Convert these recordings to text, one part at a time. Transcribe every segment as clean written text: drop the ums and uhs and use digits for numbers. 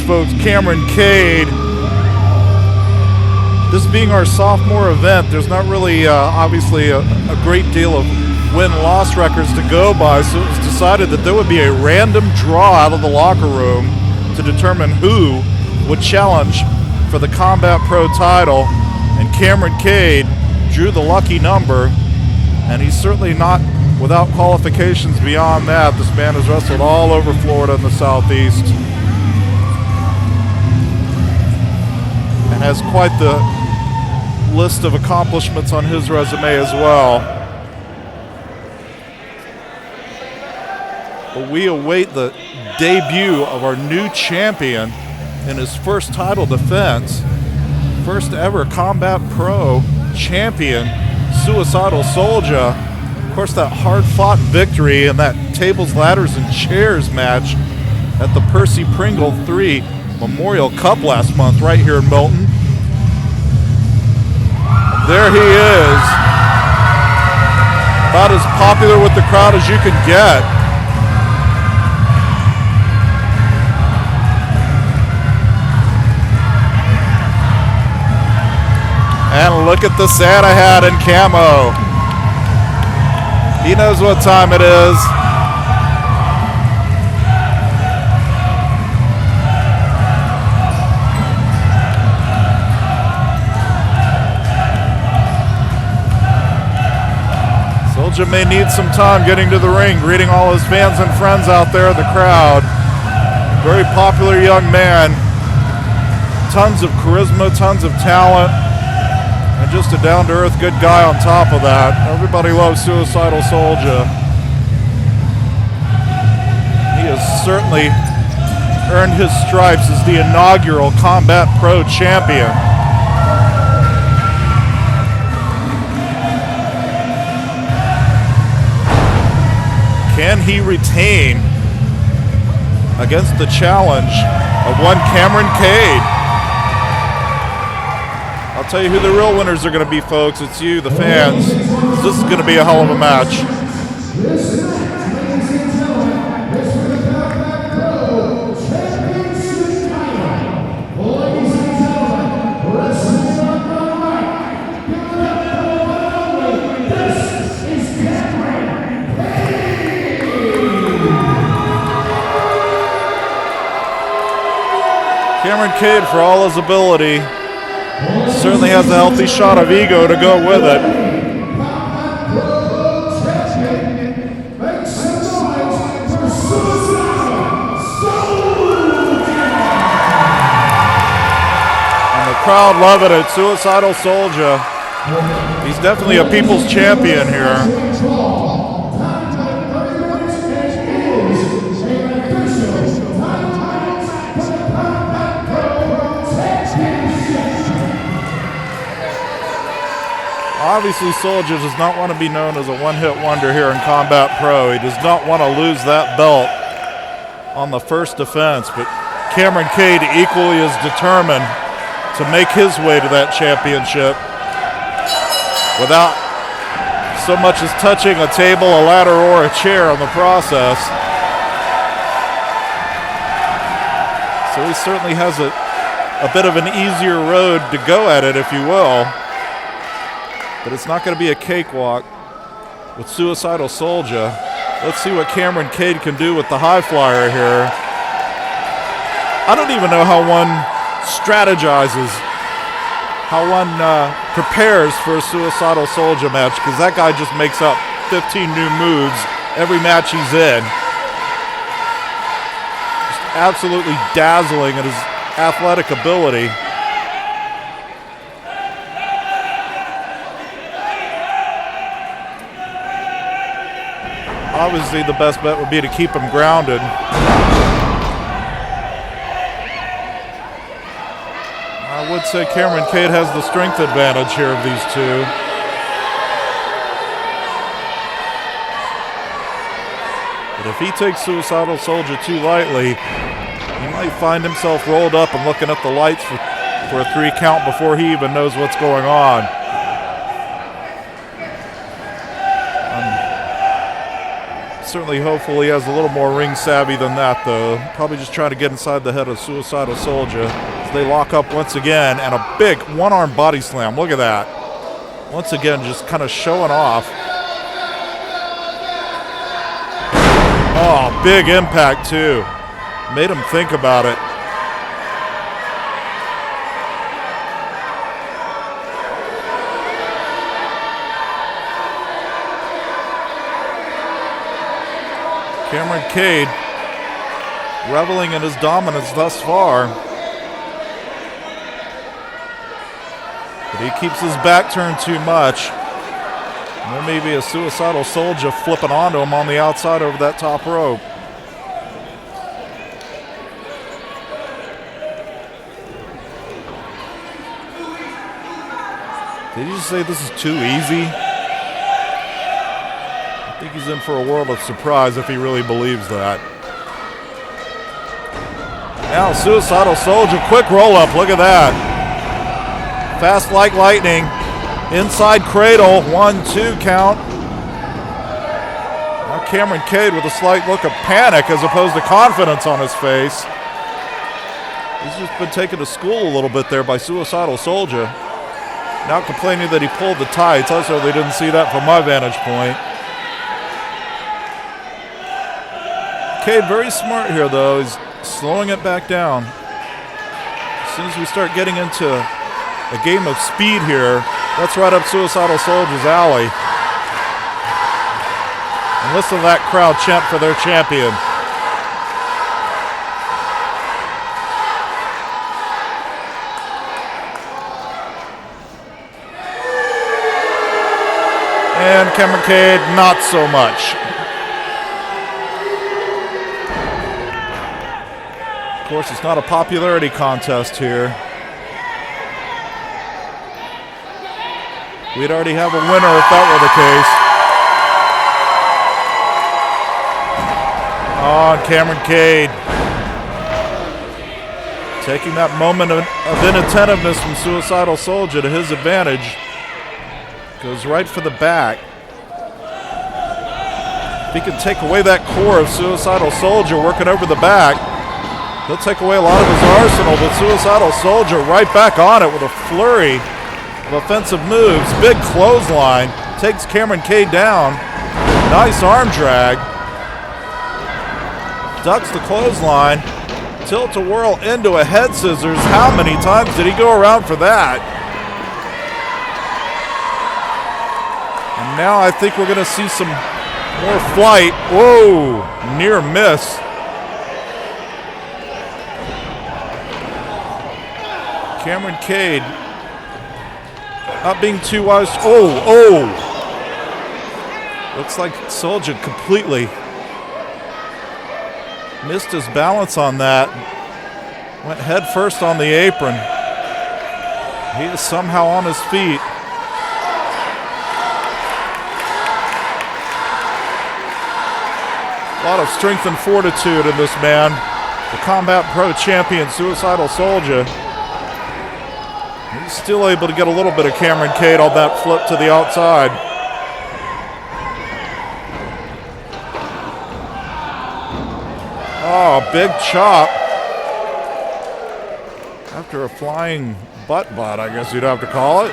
folks, Kameron Kade. This being our sophomore event, there's not really, obviously, a great deal of win-loss records to go by, so it was decided that there would be a random draw out of the locker room to determine who would challenge for the Combat Pro title, and Kameron Kade drew the lucky number, and he's certainly not without qualifications beyond that. This man has wrestled all over Florida and the Southeast and has quite the list of accomplishments on his resume as well. But we await the debut of our new champion in his first title defense. First ever Combat Pro champion, Suicydal Soulja. Of course, that hard-fought victory in that tables, ladders, and chairs match at the Percy Pringle 3 Memorial Cup last month right here in Milton. There he is. About as popular with the crowd as you can get. And look at the Santa hat in camo. He knows what time it is. Soulja may need some time getting to the ring, greeting all his fans and friends out there in the crowd. Very popular young man. Tons of charisma, tons of talent. And just a down-to-earth good guy on top of that. Everybody loves Suicydal Soulja. He has certainly earned his stripes as the inaugural Combat Pro champion. Can he retain against the challenge of one Kameron Kade? I'll tell you who the real winners are going to be, folks. It's you, the fans. This is going to be a hell of a match. Kameron Kade, for all his ability, certainly has a healthy shot of ego to go with it. And the crowd loving it. Suicydal Soulja. He's definitely a people's champion here. Obviously, Soulja does not want to be known as a one-hit wonder here in Combat Pro. He does not want to lose that belt on the first defense, but Kameron Kade equally is determined to make his way to that championship without so much as touching a table, a ladder, or a chair in the process. So he certainly has a bit of an easier road to go at it, if you will. But it's not going to be a cakewalk with Suicydal Soulja. Let's see what Kameron Kade can do with the high flyer here. I don't even know how one strategizes, how one prepares for a Suicydal Soulja match, because that guy just makes up 15 new moves every match he's in. Just absolutely dazzling at his athletic ability. Obviously, the best bet would be to keep him grounded. I would say Kameron Kade has the strength advantage here of these two. But if he takes Suicydal Soulja too lightly, he might find himself rolled up and looking at the lights for a 3 count before he even knows what's going on. Certainly, hopefully, he has a little more ring savvy than that, though. Probably just trying to get inside the head of Suicydal Soulja. As they lock up once again, and a big one-arm body slam. Look at that. Once again, just kind of showing off. Oh, big impact, too. Made him think about it. Kameron Kade reveling in his dominance thus far. But he keeps his back turned too much. And there may be a Suicidal Soulja flipping onto him on the outside over that top rope. Did you just say this is too easy? I think he's in for a world of surprise if he really believes that. Now Suicidal Soulja, quick roll-up, look at that. Fast like lightning. Inside cradle, 1-2 count. Now Kameron Kade with a slight look of panic as opposed to confidence on his face. He's just been taken to school a little bit there by Suicidal Soulja. Now complaining that he pulled the tights. I certainly didn't see that from my vantage point. Kade very smart here, though. He's slowing it back down. As soon as we start getting into a game of speed here, that's right up Suicidal Soulja's alley. And listen to that crowd chant for their champion. And Kameron Kade, not so much. Of course, it's not a popularity contest here. We'd already have a winner if that were the case. Oh, Kameron Kade taking that moment of inattentiveness from Suicidal Soulja to his advantage. Goes right for the back. If he can take away that core of Suicidal Soulja working over the back, he'll take away a lot of his arsenal, but Suicidal Soulja right back on it with a flurry of offensive moves. Big clothesline. Takes Kameron Kade down. Nice arm drag. Ducks the clothesline. Tilt-a-whirl into a head scissors. How many times did he go around for that? And now I think we're going to see some more flight. Whoa, near miss. Kameron Kade not being too wise. Oh. Looks like Soulja completely missed his balance on that. Went head first on the apron. He is somehow on his feet. A lot of strength and fortitude in this man. The Combat Pro champion, Suicidal Soulja. He's still able to get a little bit of Kameron Kade on that flip to the outside. Oh, big chop. After a flying butt, I guess you'd have to call it.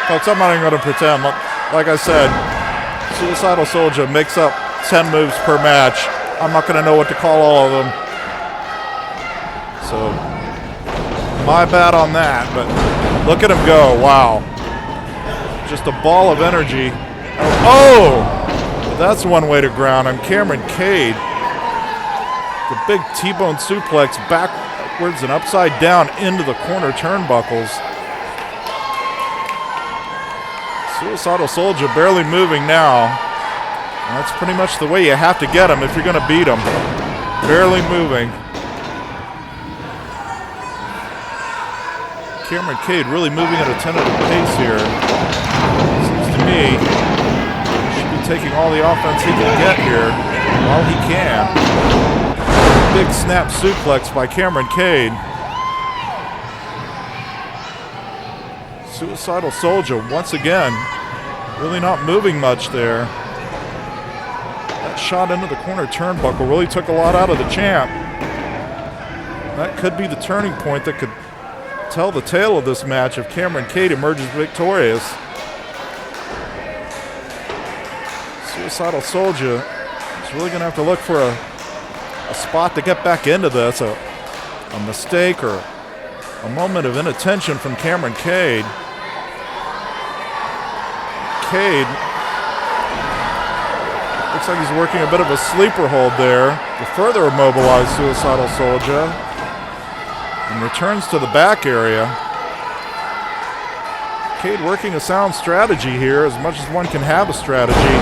Folks, I'm not even going to pretend. Like I said, Suicidal Soulja makes up 10 moves per match. I'm not going to know what to call all of them. So, my bad on that, but look at him go. Wow. Just a ball of energy. Oh! That's one way to ground on Kameron Kade. The big T-bone suplex backwards and upside down into the corner turnbuckles. Suicidal Soulja barely moving now. And that's pretty much the way you have to get him if you're going to beat him. Barely moving. Kameron Kade really moving at a tentative pace here. Seems to me he should be taking all the offense he can get here while he can. Big snap suplex by Kameron Kade. Suicidal Soulja once again really not moving much there. shot into the corner turnbuckle really took a lot out of the champ. That could be the turning point that could tell the tale of this match if Kameron Kade emerges victorious. Suicydal Soulja is really going to have to look for a spot to get back into this, a mistake or a moment of inattention from Kameron Kade. Kade looks like he's working a bit of a sleeper hold there to further immobilize Suicydal Soulja, and returns to the back area. Kade working a sound strategy here, as much as one can have a strategy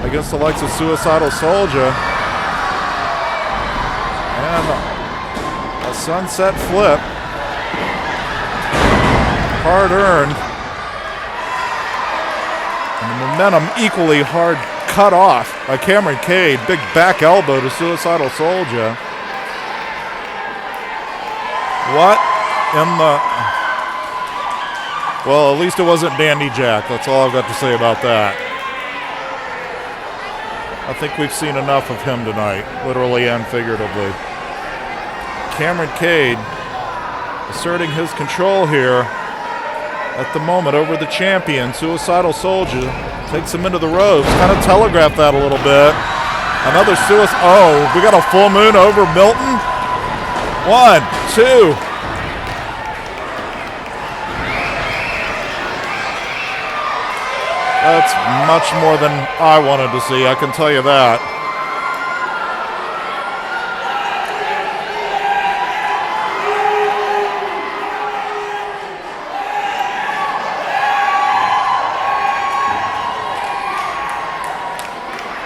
against the likes of Suicydal Soulja. And a sunset flip. Hard earned. And the momentum equally hard cut off by Kameron Kade. Big back elbow to Suicydal Soulja. What in the... Well, at least it wasn't Dandy Jack. That's all I've got to say about that. I think we've seen enough of him tonight, literally and figuratively. Kameron Kade asserting his control here at the moment over the champion. Suicydal Soulja takes him into the ropes. Kind of telegraphed that a little bit. Another Oh, we got a full moon over Milton. 1, 2. That's much more than I wanted to see, I can tell you that.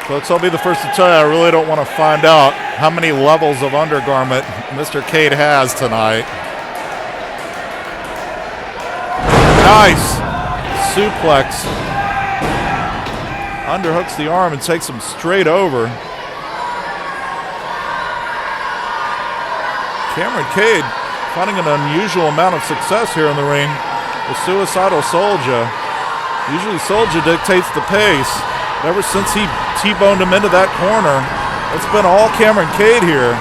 Folks, I'll be the first to tell you, I really don't want to find out how many levels of undergarment Mr. Kade has tonight. Nice suplex. Underhooks the arm and takes him straight over. Kameron Kade finding an unusual amount of success here in the ring with Suicydal Soulja. Usually Soulja dictates the pace. Ever since he T-boned him into that corner, it's been all Kameron Kade here.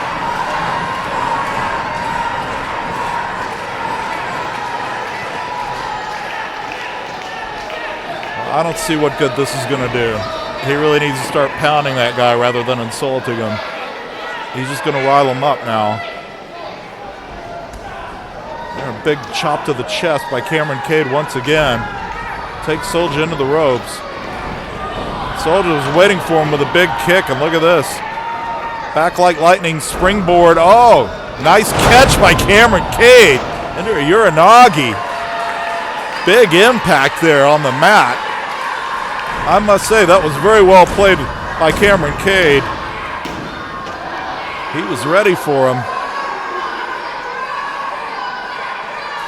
I don't see what good this is going to do. He really needs to start pounding that guy rather than insulting him. He's just going to rile him up now. And a big chop to the chest by Kameron Kade once again. Takes Soulja into the ropes. Soulja was waiting for him with a big kick, and look at this. Back like lightning springboard. Oh, nice catch by Kameron Kade into a Uranagi. Big impact there on the mat. I must say, that was very well played by Kameron Kade. He was ready for him.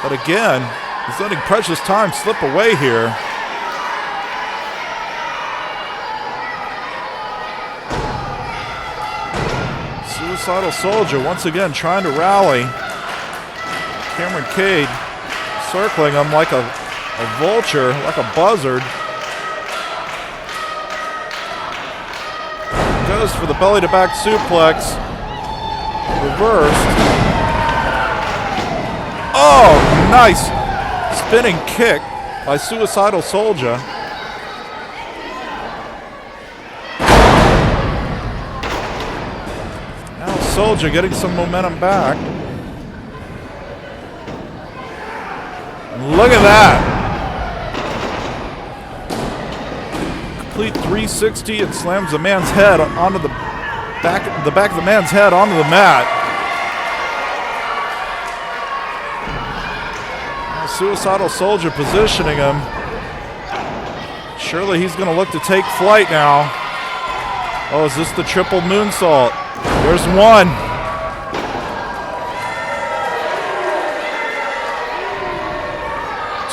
But again, he's letting precious time slip away here. Suicydal Soulja once again trying to rally. Kameron Kade circling him like a vulture, like a buzzard. Goes for the belly to back suplex. Reversed. Oh, nice spinning kick by Suicydal Soulja. Now Soulja getting some momentum back. Look at that. Complete 360 and slams the man's head onto the back of the man's head onto the mat. Now Suicydal Soulja positioning him. Surely he's going to look to take flight now. Oh, is this the triple moonsault? There's one.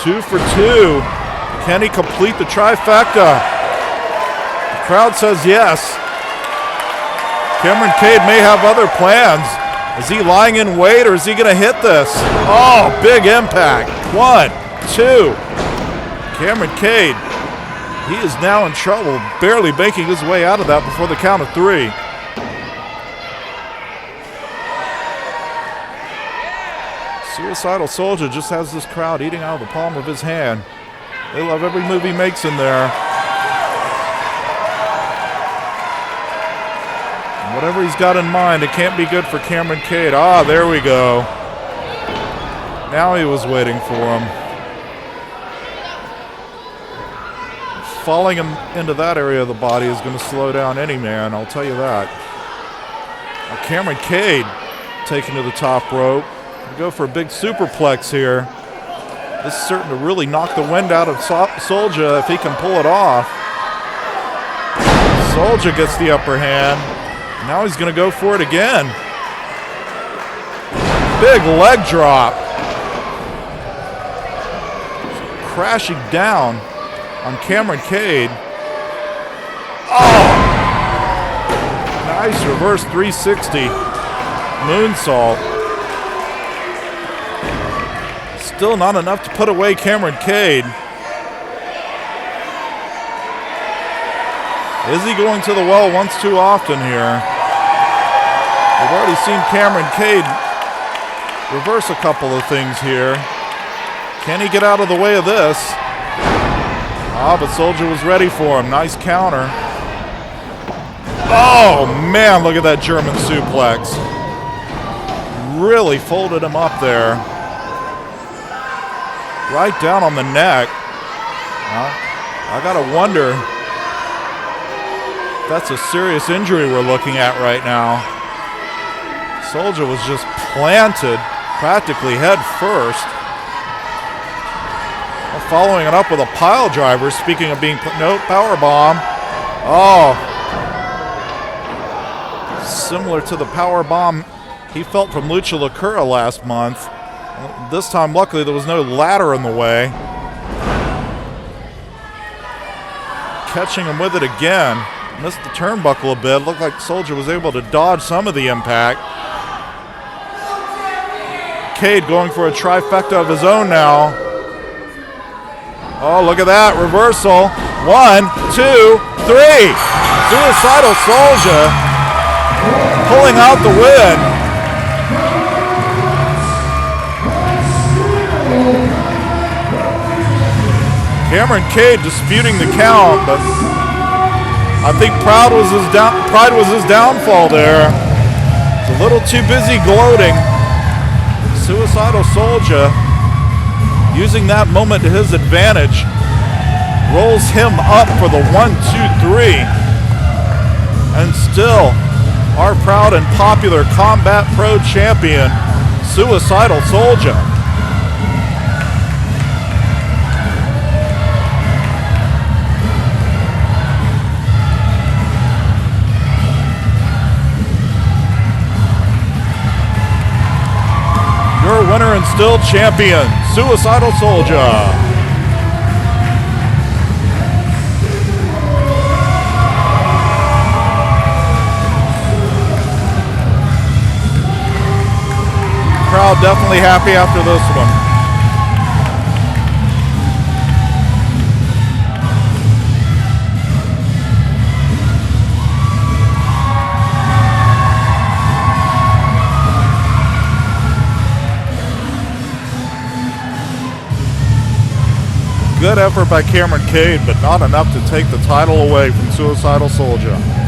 Two for two. Can he complete the trifecta? Crowd says yes. Kameron Kade may have other plans. Is he lying in wait, or is he going to hit this? Oh, big impact. 1, 2. Kameron Kade He is now in trouble, barely making his way out of that before the count of 3. Suicidal Soulja just has this crowd eating out of the palm of his hand. They love every move he makes in there. And whatever he's got in mind, it can't be good for Kameron Kade. Ah, there we go. Now he was waiting for him. Falling him into that area of the body is going to slow down any man, I'll tell you that. Now Kameron Kade taken to the top rope. Go for a big superplex here. This is certain to really knock the wind out of Soulja if he can pull it off. Soulja gets the upper hand. Now he's going to go for it again. Big leg drop. Crashing down on Kameron Kade. Oh! Nice reverse 360 moonsault. Still not enough to put away Kameron Kade. Is he going to the well once too often here? We've already seen Kameron Kade reverse a couple of things here. Can he get out of the way of this? Ah, but Soulja was ready for him. Nice counter. Oh, man, look at that German suplex. Really folded him up there. Right down on the neck. I gotta wonder if that's a serious injury we're looking at right now. Soulja was just planted practically head first. Following it up with a pile driver. Speaking of being no power bomb. Oh, similar to the power bomb he felt from Lucha Lacura last month. This time, luckily, there was no ladder in the way. Catching him with it again. Missed the turnbuckle a bit. Looked like Soulja was able to dodge some of the impact. Kade going for a trifecta of his own now. Oh, look at that. Reversal. 1, 2, 3. Suicidal Soulja pulling out the win. Kameron Kade disputing the count, but I think pride was his downfall there. He's a little too busy gloating. Suicidal Soulja using that moment to his advantage, rolls him up for the 1, 2, 3. And still, our proud and popular Combat Pro champion, Suicidal Soulja. Your winner and still champion, Suicidal Soulja. Crowd definitely happy after this one. Good effort by Kameron Kade, but not enough to take the title away from Suicidal Soulja.